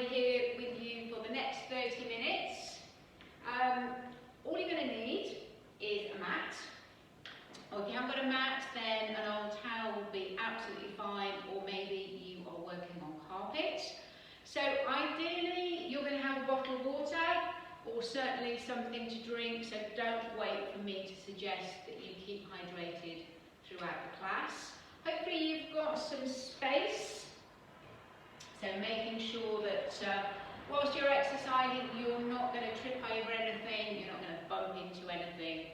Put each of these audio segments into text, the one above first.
be here with you for the next 30 minutes. All you're going to need is a mat. Or if you haven't got a mat, then an old towel will be absolutely fine, or maybe you are working on carpet. So ideally, you're going to have a bottle of water, or certainly something to drink, so don't wait for me to suggest that you keep hydrated throughout the class. Hopefully you've got some space, so making sure that whilst you're exercising, you're not going to trip over anything, you're not going to bump into anything.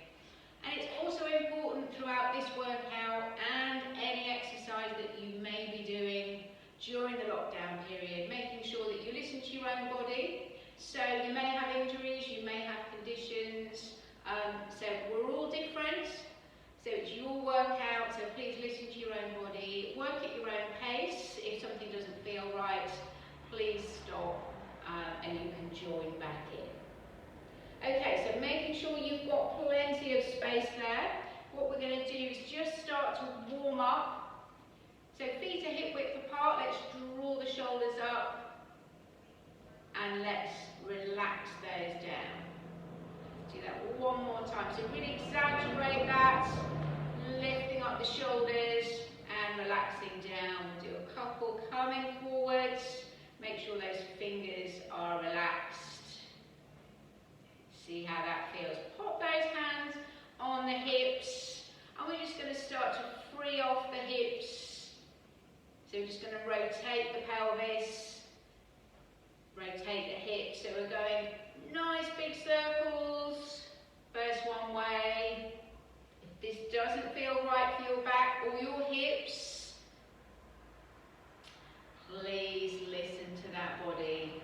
And it's also important throughout this workout and any exercise that you may be doing during the lockdown period, making sure that you listen to your own body. So you may have injuries, you may have conditions, so we're all different. So it's your workout, so please listen to your own body, work at your own pace. If something doesn't feel right, please stop and you can join back in. Okay, so making sure you've got plenty of space there. What we're going to do is just start to warm up. So feet are hip width apart, let's draw the shoulders up and let's relax those down. Do that one more time. So really exaggerate that, lifting up the shoulders and relaxing down. We'll do a couple coming forwards. Make sure those fingers are relaxed. See how that feels. Pop those hands on the hips. And we're just going to start to free off the hips. So we're just going to rotate the pelvis, rotate the hips. So we're going nice big circles. First one way. If this doesn't feel right for your back or your hips, please listen to that body.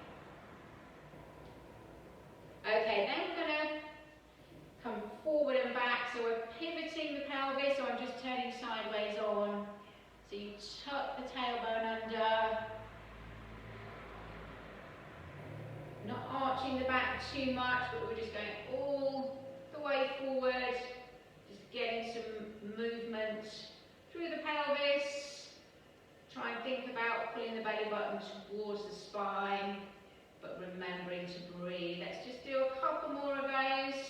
Okay, then we're going to come forward and back. So we're pivoting the pelvis, so I'm just turning sideways on. So you tuck the tailbone under. Not arching the back too much, but we're just going all the way forward. Just getting some movement through the pelvis. Try and think about pulling the belly button towards the spine, but remembering to breathe. Let's just do a couple more of those.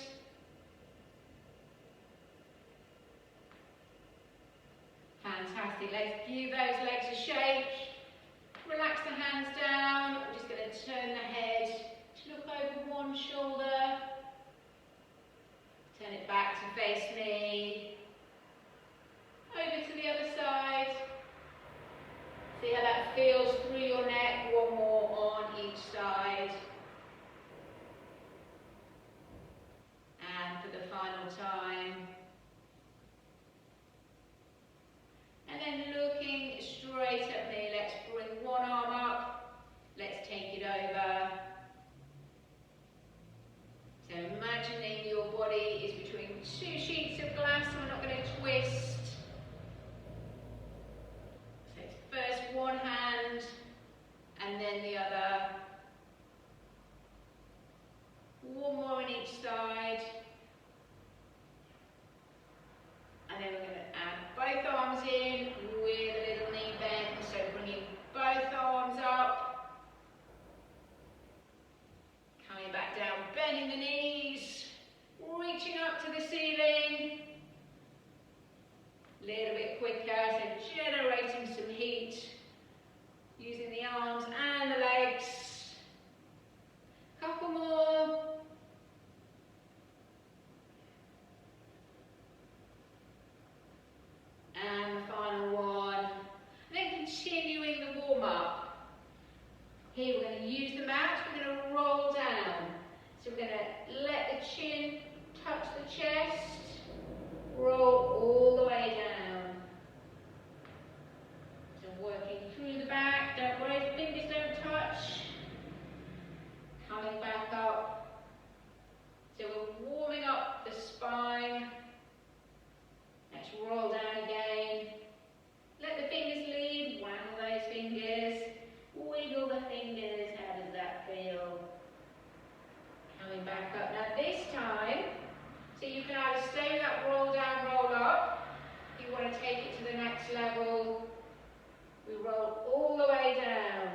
Fantastic. Let's give those legs a shake. Relax the hands down. We're just going to turn the head to look over one shoulder. Turn it back to face me. Over to the other side. See how that feels through your neck. One more on each side. And for the final time. And then looking straight at me, let's bring one arm up. Let's take it over. So imagining your body is between two sheets of glass, so we're not going to twist. So it's first one hand and then the other. One more on each side. And then we're going to add both arms in with a little knee bend. So bringing both arms up. Coming back down, bending the knees. Reaching up to the ceiling. A little bit quicker, so generating some heat. Using the arms and the legs. Couple more. And the final one. And then continuing the warm-up. Here we're going to use the mat, we're going to roll down. So we're going to let the chin touch the chest, roll all the way down. So working through the back, don't worry if fingers don't touch. Coming back up. So we're warming up the spine. Let's roll down again. Let the fingers lead, waggle those fingers, wiggle the fingers, how does that feel? Coming back up. Now this time, so you can either stay that roll down, roll up. If you want to take it to the next level, we roll all the way down.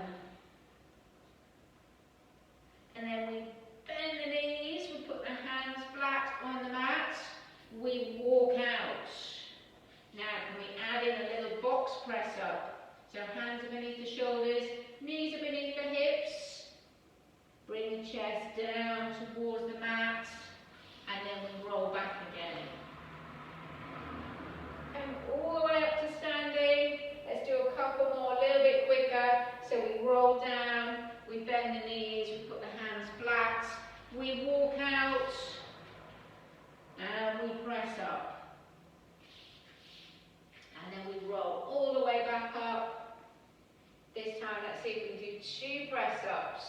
box press up. So hands are beneath the shoulders, knees are beneath the hips. Bring the chest down towards the mat, and then we roll back again. And all the way up to standing. Let's do a couple more, a little bit quicker. So we roll down, we bend the knees, we put the hands flat, we walk out, and we press up. And then we roll all the way back up. This time, let's see if we can do 2 press ups.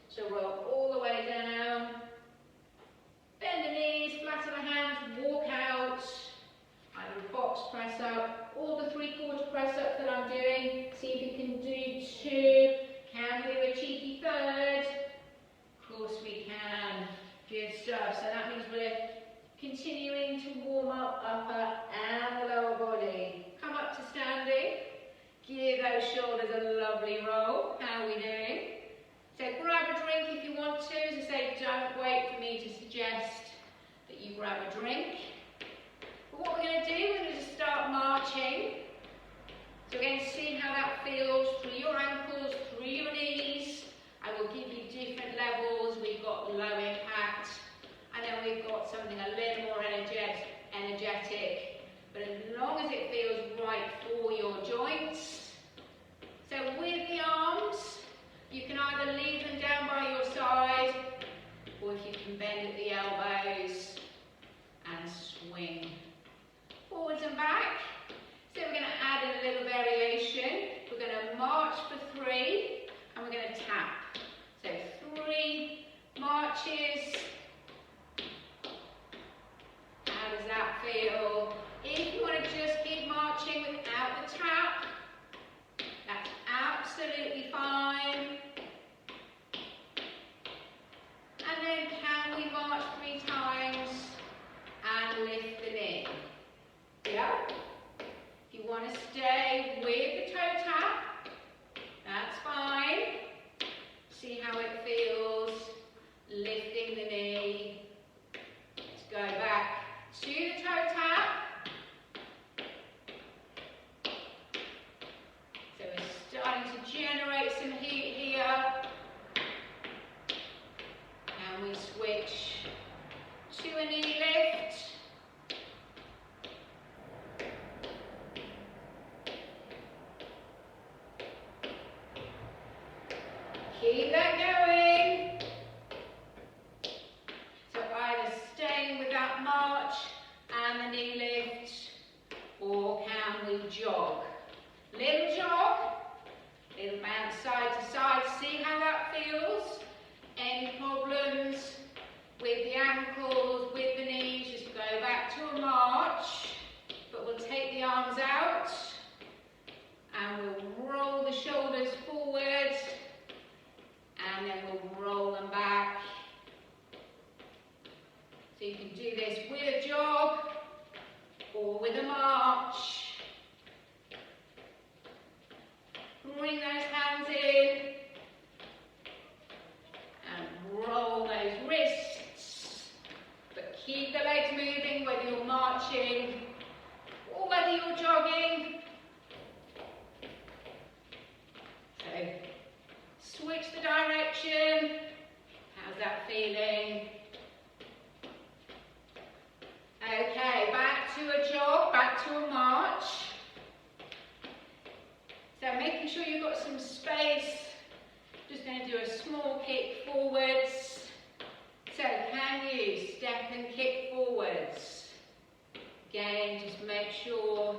So roll all the way down, bend the knees, flatten the hands, walk out. I will box press up, all the 3/4 press ups that I'm doing. See if you can do 2. Can we do a cheeky 3rd? Of course we can. Good stuff. So that means we're continuing to warm up upper and the lower body. Come up to standing. Give those shoulders a lovely roll. How are we doing? So grab a drink if you want to. As I say, don't wait for me to suggest that you grab a drink. But what we're going to do, we're going to just start marching. So again, see how that feels through your ankles, through your knees. I will give you different levels. We've got low impact, and then we've got something a little more energetic. But as long as it feels right for your joints. So with the arms, you can either leave them down by your side, or if you can bend at the elbows and swing forwards and back. So we're going to add a little variation. We're going to march for 3, and we're going to tap. So 3 marches. How does that feel? If you want to just keep marching without the tap, that's absolutely fine. And then can we march 3 times and lift the knee? Yeah? If you want to stay with the toe tap, that's fine. See how it feels, lifting the knee. Let's go back to the toe tap. So we're starting to generate some heat here. And we switch to a knee lift. Keep that going. So either staying with that march and the knee lift, or can we jog? Little jog, little bounce side to side. See how that feels? Any problems with the ankles, with the knees, just go back to a march. But we'll take the arms out and we'll roll the shoulders forward, and then we'll roll them back. So you can do this with a jog or with a march. Bring those hands in and roll those wrists. But keep the legs moving whether you're marching or whether you're jogging. So switch the direction. How's that feeling? Okay, back to a jog, back to a march. So making sure you've got some space. Just going to do a small kick forwards. So can you step and kick forwards? Again, just make sure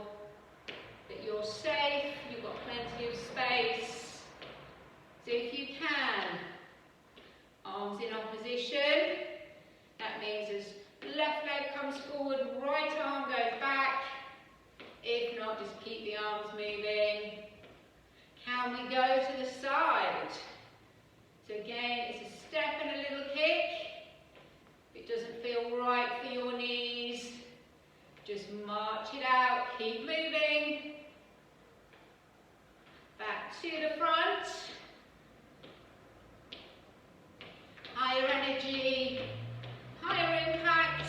that you're safe, you've got plenty of space. So if you can, arms in opposition. That means as left leg comes forward, right arm goes back. If not, just keep the arms moving. Can we go to the side? So again, it's a step and a little kick. If it doesn't feel right for your knees, just march it out, keep moving. Back to the front. Higher energy, higher impact.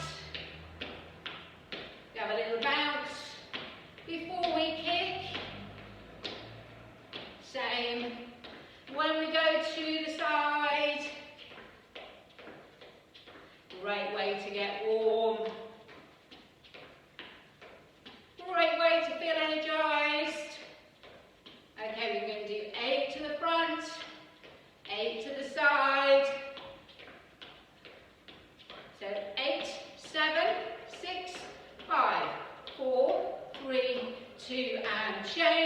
Have a little bounce before we kick.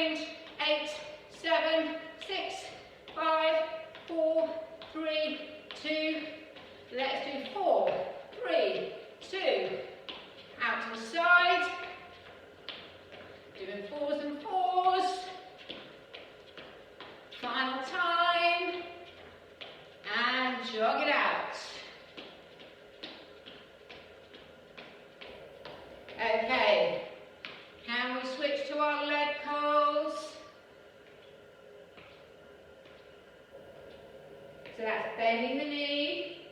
change. 8, 7, 6, 5, 4, 3, 2. Let's do 4, 3, 2. Out to the side. Doing 4s and 4s. Final time. And jog it out. Okay. Can we switch to our leg curls? So that's bending the knee.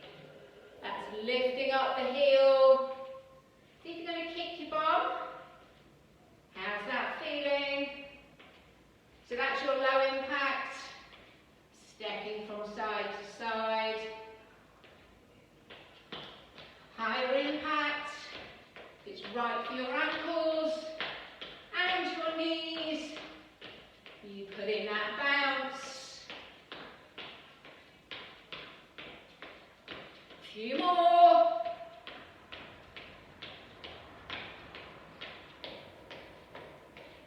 That's lifting up the heel. See if you're going to kick your bum. How's that feeling? So that's your low impact. Stepping from side to side. Higher impact. It's right for your ankles and your knees. You put in that bounce. A few more.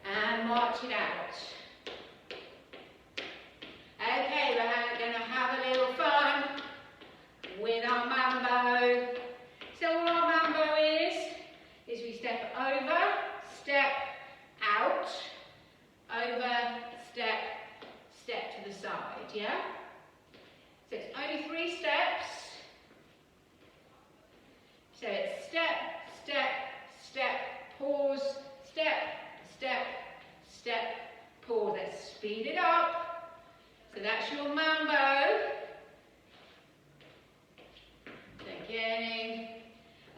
And march it out. Okay, we're going to have a little fun with our mambo. So what our mambo is we step over, step out, over, step, step to the side, yeah? So it's only 3 steps. So it's step, step, step, pause, step, step, step, pause. Let's speed it up. So that's your mambo. So getting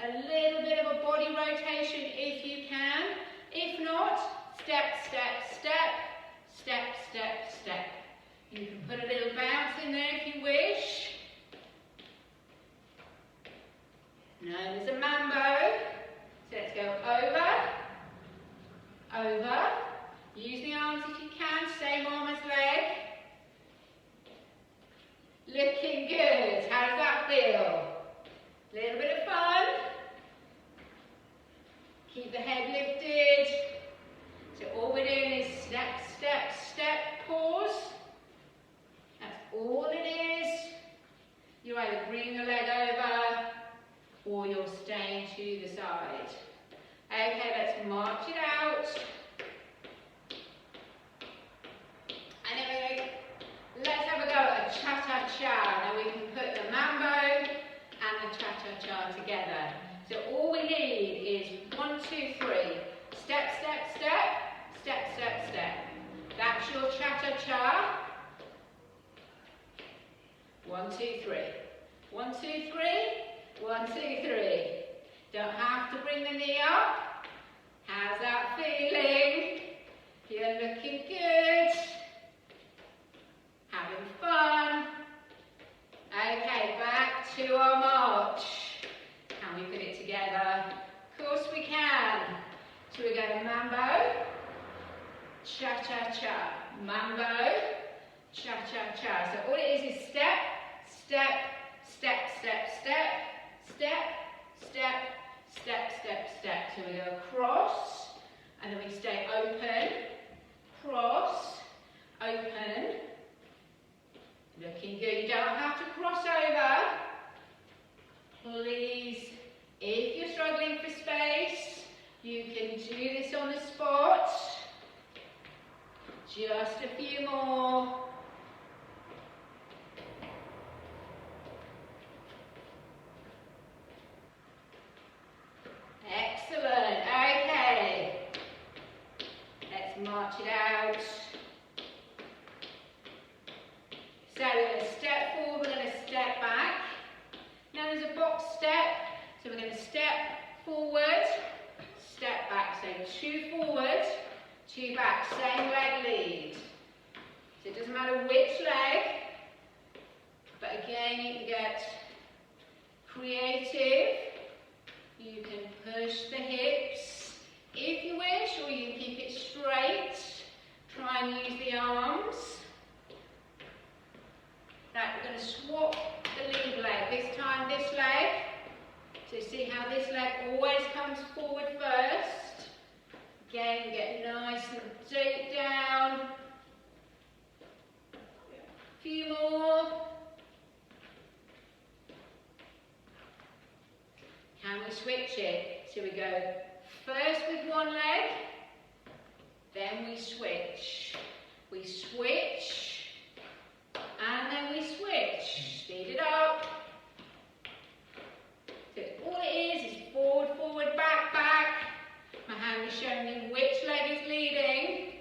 a little bit of a body rotation if you can. If not, step, step, step, step, step, step. You can put a little bounce in there if you wish. Known as a mambo. So let's go over, over. Use the arms if you can, same arm as leg. Looking good. How does that feel? Little bit of fun. Keep the head lifted. So all we're doing is step, step, step, pause. That's all it is. You're either bringing the leg over or you're staying to the side. Okay, let's march it out. And then we're going to, let's have a go at a cha-cha-cha. Now we can put the mambo and the cha-cha-cha together. So all we need is 1, 2, 3. Step, step, step, step, step, step. That's your cha-cha-cha. 1, 2, 3. 1, 2, 3. 1, 2, 3. Don't have to bring the knee up. How's that feeling? You're looking good. Having fun. Okay, back to our march. Can we put it together? Of course we can. So we're going to mambo, cha-cha-cha, mambo, cha-cha-cha. So all it is step, step, step, step, step, step, step, step, step, step. So we go across, and then we stay open, cross, open. Looking good. You don't have to cross over. Please, if you're struggling for space, you can do this on the spot. Just a few more. Excellent. Okay. Let's march it out. So we're going to step forward, we're going to step back. Now there's a box step, so we're going to step forward, step back. So 2 forward, 2 back, same leg lead. So it doesn't matter which leg, but again you can get creative. You can push the hips if you wish, or you can keep it straight. Try and use the arms. Right, we're going to swap the lead leg. This time this leg. So see how this leg always comes forward first. Again, get nice and deep down. So we go first with one leg, then we switch. We switch, and then we switch. Speed it up. So all it is forward, forward, back, back. My hand is showing me which leg is leading.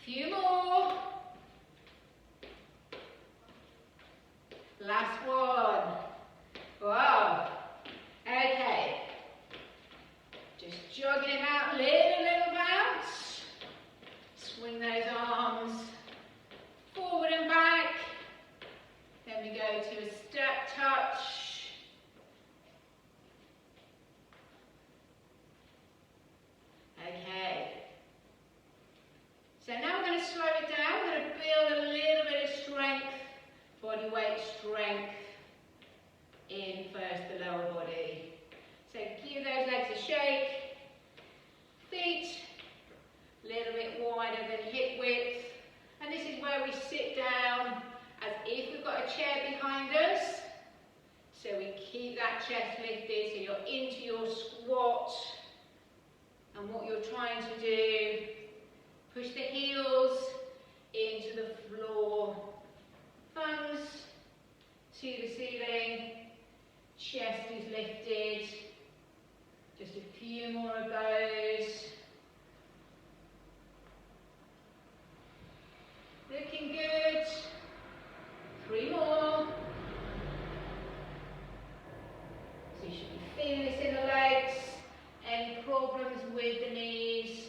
Few more. Last one. Wow. Okay. Just jogging it out, little bounce. Swing those arms forward and back. Then we go to a step touch. Okay. So now we're going to slow it down. We're going to build a little bit of strength, body weight strength in first the lower body. So give those legs a shake. Feet a little bit wider than hip width. And this is where we sit down as if we've got a chair behind us. So we keep that chest lifted, so you're into your squat. And what you're trying to do, push the heels into the floor, thumbs to the ceiling, chest is lifted. Just a few more of those. Looking good. 3 more. So you should be feeling this in the legs. Any problems with the knees,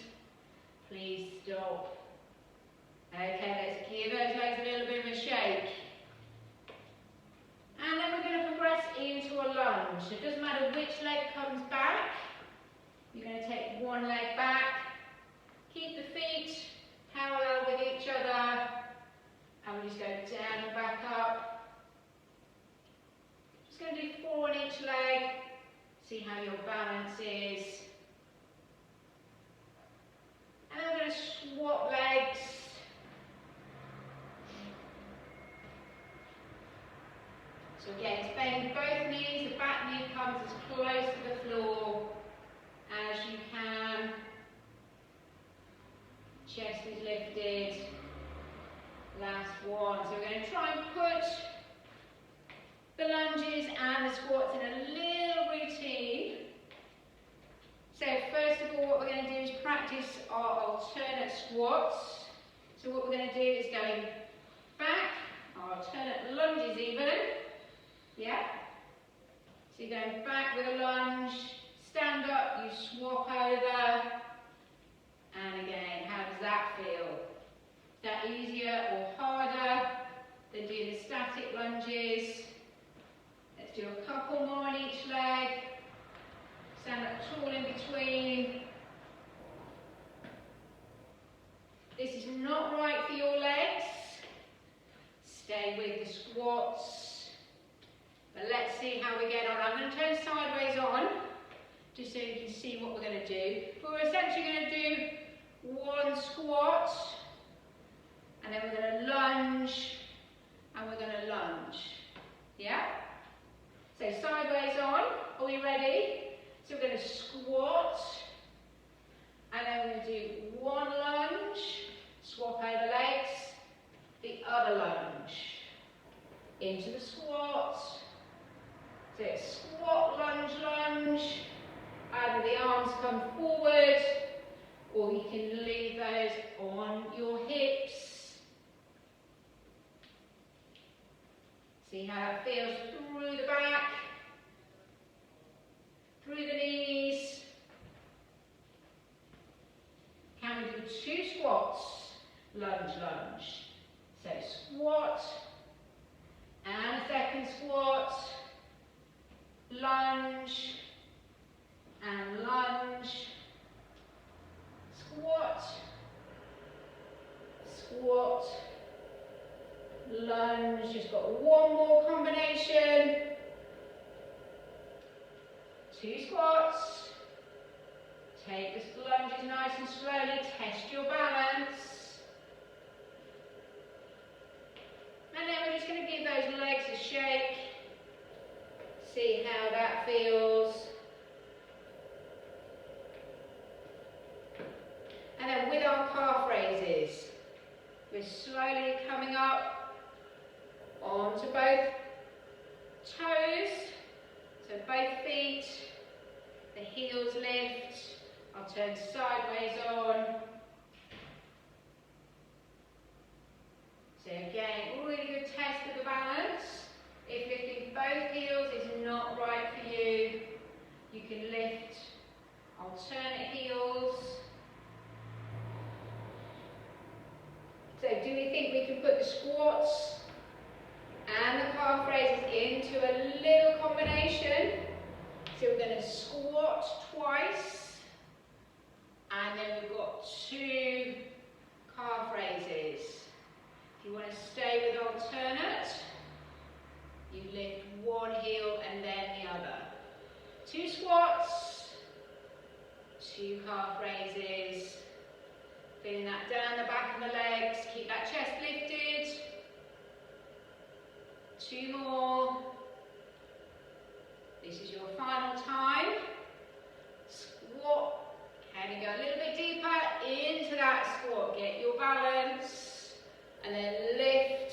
please stop. Okay, let's give those legs a little bit of a shake. And then we're going to progress into a lunge. So it doesn't matter which leg comes back. You're going to take one leg back. Keep the feet parallel with each other. And we just go down and back up. Just going to do 4 on each leg. See how your balance is. And then we're going to swap legs. So again, it's bend both knees, the back knee comes as close to the floor as you can. Chest is lifted. Last one. So we're going to try and put the lunges and the squats in a little routine. So first of all, what we're going to do is practice our alternate squats. So what we're going to do is going back, our alternate lunges even. Yeah? So you're going back with a lunge, stand up, you swap over, and again, how does that feel? Is that easier or harder than doing the static lunges? Let's do a couple more on each leg. Stand up tall in between. This is not right for your legs. Stay with the squats. But let's see how we get on. I'm going to turn sideways on, just so you can see what we're going to do. But we're essentially going to do one squat, and then we're going to lunge, and we're going to lunge. Yeah? So sideways on. Are we ready? So we're going to squat, and then we're going to do one lunge, swap over legs, the other lunge, into the squat. So it's squat, lunge, lunge. Either the arms come forward, or you can leave those on your hips. See how that feels through the back, through the knees. Can we do 2 squats? Lunge, lunge. So squat, and a second squat, lunge, and lunge, squat, squat, lunge. Just got one more combination. 2 squats. Take the lunges nice and slowly, test your balance. And then we're just going to give those legs a shake. See how that feels. We're slowly coming up onto both toes, so both feet, the heels lift, I'll turn sideways on. So again, really good test of the balance. If lifting both heels is not right for you, you can lift alternate heels. So do we think we can put the squats and the calf raises into a little combination? So we're going to squat twice, and then we've got 2 calf raises. If you want to stay with alternate, you lift one heel and then the other. 2 squats, 2 calf raises. Feeling that down the back of the legs, keep that chest lifted. 2 more. This is your final time. Squat. Can you go a little bit deeper into that squat? Get your balance. And then lift.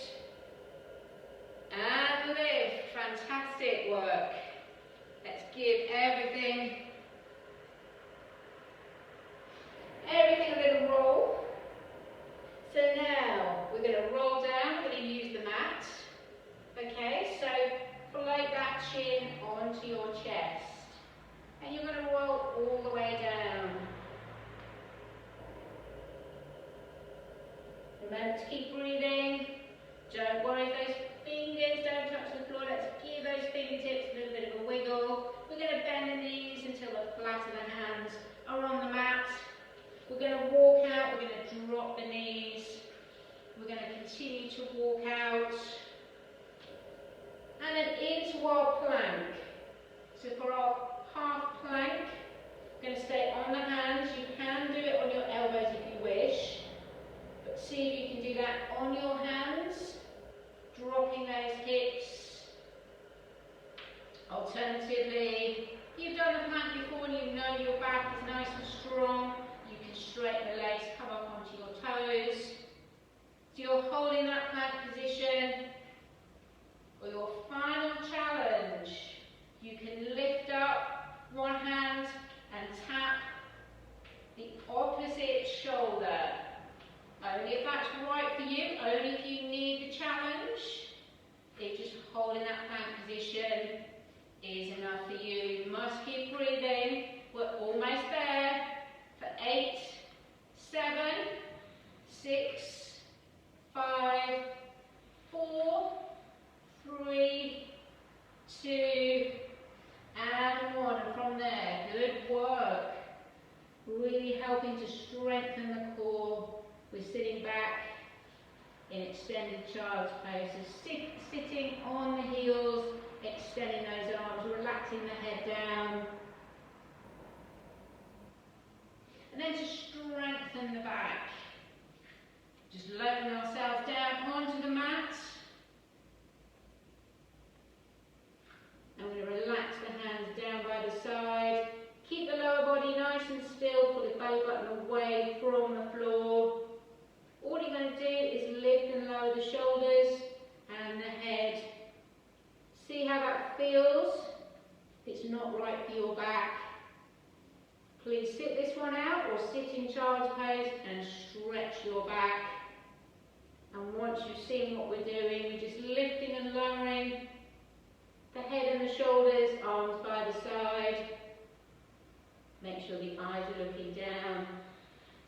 And lift. Fantastic work. Let's give everything a little roll. So now we're going to roll down, we're going to use the mat. Okay, so float that chin onto your chest. And you're going to roll all the way down. Remember to keep breathing. Don't worry if those fingers don't touch the floor. Let's give those fingertips a little bit of a wiggle. We're going to bend the knees until the flat of the hands are on the mat. We're going to walk out, we're going to drop the knees. We're going to continue to walk out. And then into our plank. So for our half plank, we're going to stay on the hands. You can do it on your elbows if you wish. But see if you can do that on your hands. Dropping those hips. Alternatively, you've done the plank before and you know your back is nice and strong. You can straighten the legs, come up onto your toes. So you're holding that plank position. For your final challenge, you can lift up one hand and tap the opposite shoulder. Only if that's right for you, only if you need the challenge. If just holding that plank position is enough for you. You must keep breathing. We're almost there. For 8, 7, 6, 5, 4, 3, 2, and 1. And from there, good work. Really helping to strengthen the core. We're sitting back in extended child's pose. So sitting on the heels, extending those arms, relaxing the head down. And then to strengthen the back. Just lowering ourselves down onto the mat. And we're going to relax the hands down by the side. Keep the lower body nice and still. Pull the belly button away from the floor. All you're going to do is lift and lower the shoulders and the head. See how that feels? If it's not right for your back, please sit this one out or sit in child's pose and stretch your back. And once you've seen what we're doing, we're just lifting and lowering the head and the shoulders, arms by the side. Make sure the eyes are looking down.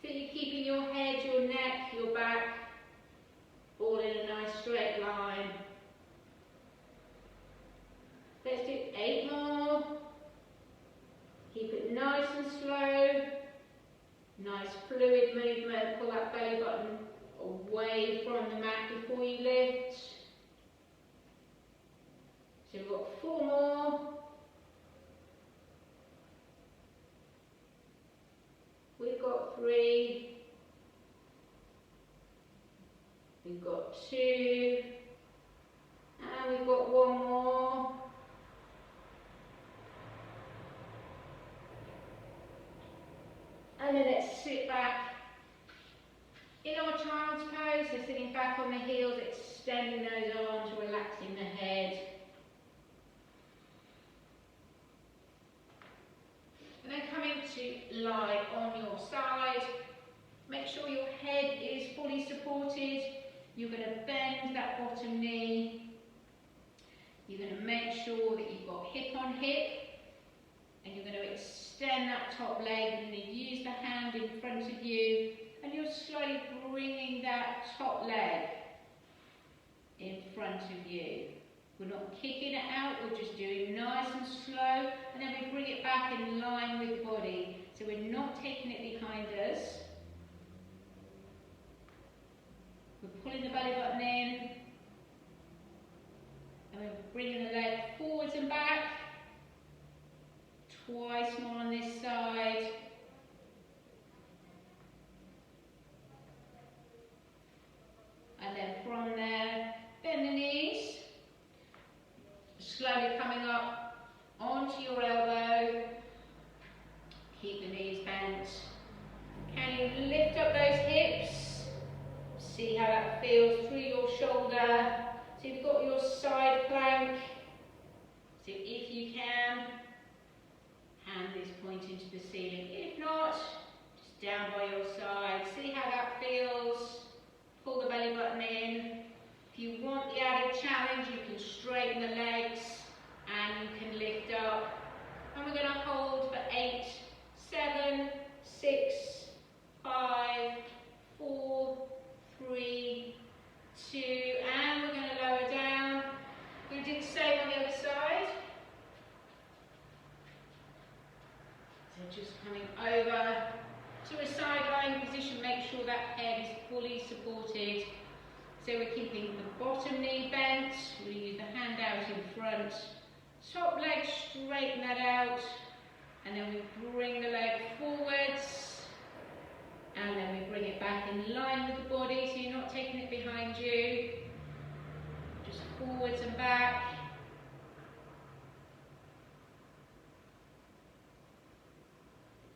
So you're keeping your head, your neck, your back all in a nice straight line. Let's do 8 more. Keep it nice and slow. Nice fluid movement. Pull that belly button away from the mat before you lift. So we've got 4 more. We've got 3. We've got 2. And we've got 1 more. And then let's sit back In our child's pose, so sitting back on the heels, extending those arms, relaxing the head. And then coming to lie on your side. Make sure your head is fully supported. You're going to bend that bottom knee. You're going to make sure that you've got hip on hip. And you're going to extend that top leg. You're going to use the hand in front of you. And you're slowly bringing that top leg in front of you. We're not kicking it out, we're just doing nice and slow, and then we bring it back in line with the body. So we're not taking it behind us. We're pulling the belly button in, and we're bringing the leg forwards and back. Twice more on this side. And then from there, bend the knees. Slowly coming up onto your elbow. Keep the knees bent. Can you lift up those hips? See how that feels through your shoulder. So you've got your side plank. So if you can, hand is pointing to the ceiling. If not, just down by your side. See how that feels. Pull the belly button in. If you want the added challenge, you can straighten the legs and you can lift up. And we're going to hold for 8, 7, 6, 5, 4, 3, 2, and we're going to lower down. We're going to do the same on the other side. So just coming over to a side lying position, make sure that head is fully supported. So we're keeping the bottom knee bent, we use the hand out in front, top leg straighten that out, and then we bring the leg forwards, and then we bring it back in line with the body, so you're not taking it behind you, just forwards and back.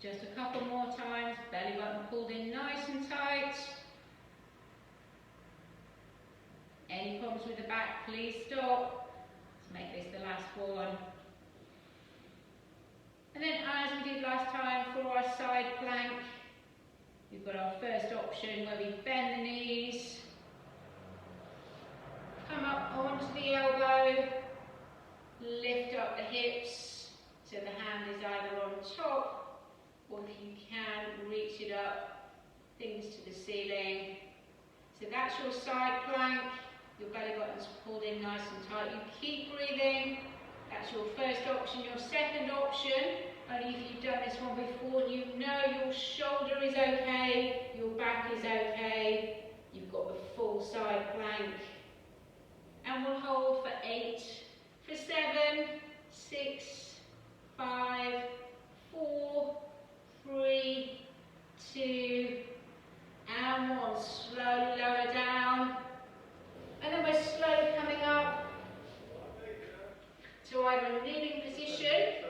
Just a couple more times, belly button pulled in nice and tight. Any problems with the back, please stop. Let's make this the last one. And then as we did last time for our side plank, we've got our first option where we bend the knees, come up onto the elbow, lift up the hips, so the hand is either on top, or if you can, reach it up, things to the ceiling. So that's your side plank. Your belly button's pulled in nice and tight. You keep breathing. That's your first option. Your second option, only if you've done this one before, you know your shoulder is okay, your back is okay, you've got the full side plank. And we'll hold for 8, for 7, 6, 5, 4, 3, 2, and 1. Slowly lower down. And then we're slowly coming up to either a kneeling position,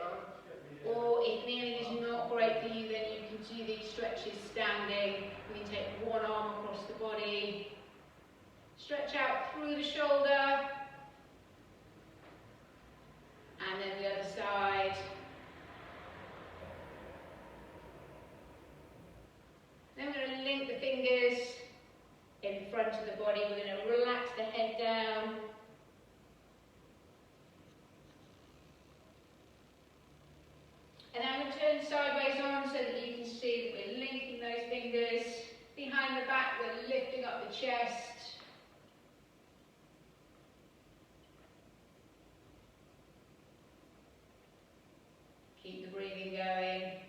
or if kneeling is not great for you, then you can do these stretches standing. We can take one arm across the body, stretch out through the shoulder, and then the other side. Then we're going to link the fingers in front of the body. We're going to relax the head down. And then we'll turn sideways on so that you can see that we're linking those fingers. Behind the back, we're lifting up the chest. Keep the breathing going.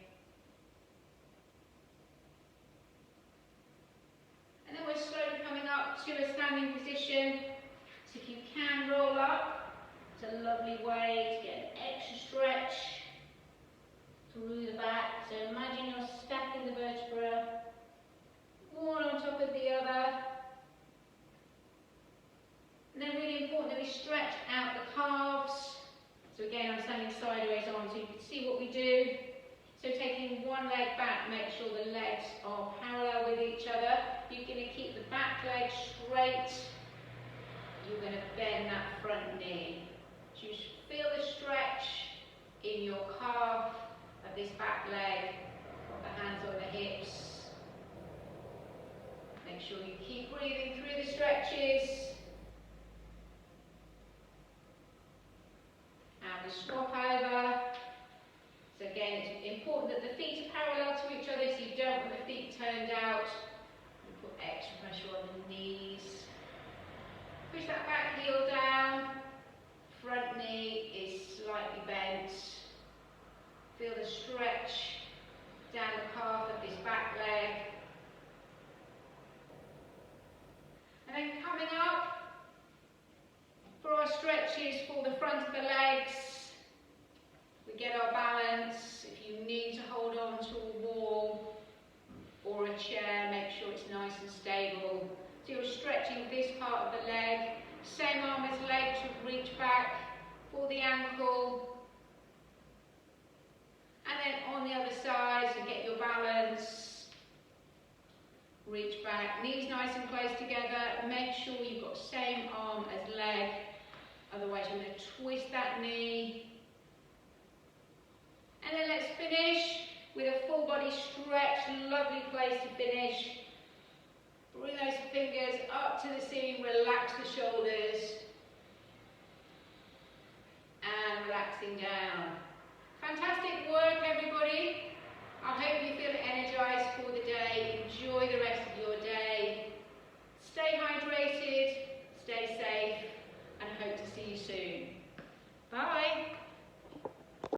And then we're slowly coming up to a standing position. So if you can roll up, it's a lovely way to get an extra stretch through the back. So imagine you're stacking the vertebra, one on top of the other. And then really important that we stretch out the calves. So again, I'm standing sideways on so you can see what we do. So taking one leg back, make sure the legs are parallel with each other. you're going to keep the back leg straight. You're going to bend that front knee. So you feel the stretch in your calf of this back leg, the hands on the hips. Make sure you keep breathing through the stretches. And we swap over. So again, it's important that the feet are parallel to each other, so you don't want the feet turned out. You put extra pressure on the knees. Push that back heel down. Front knee is slightly bent. Feel the stretch down the calf of this back leg. And then coming up for our stretches for the front of the legs. We get our balance. If you need to hold on to a wall or a chair, make sure it's nice and stable. So you're stretching this part of the leg. Same arm as leg to reach back for the ankle. And then on the other side, so get your balance. Reach back, knees nice and close together. Make sure you've got same arm as leg. Otherwise you're going to twist that knee. And then let's finish with a full body stretch. Lovely place to finish. Bring those fingers up to the ceiling, relax the shoulders. And relaxing down. Fantastic work, everybody.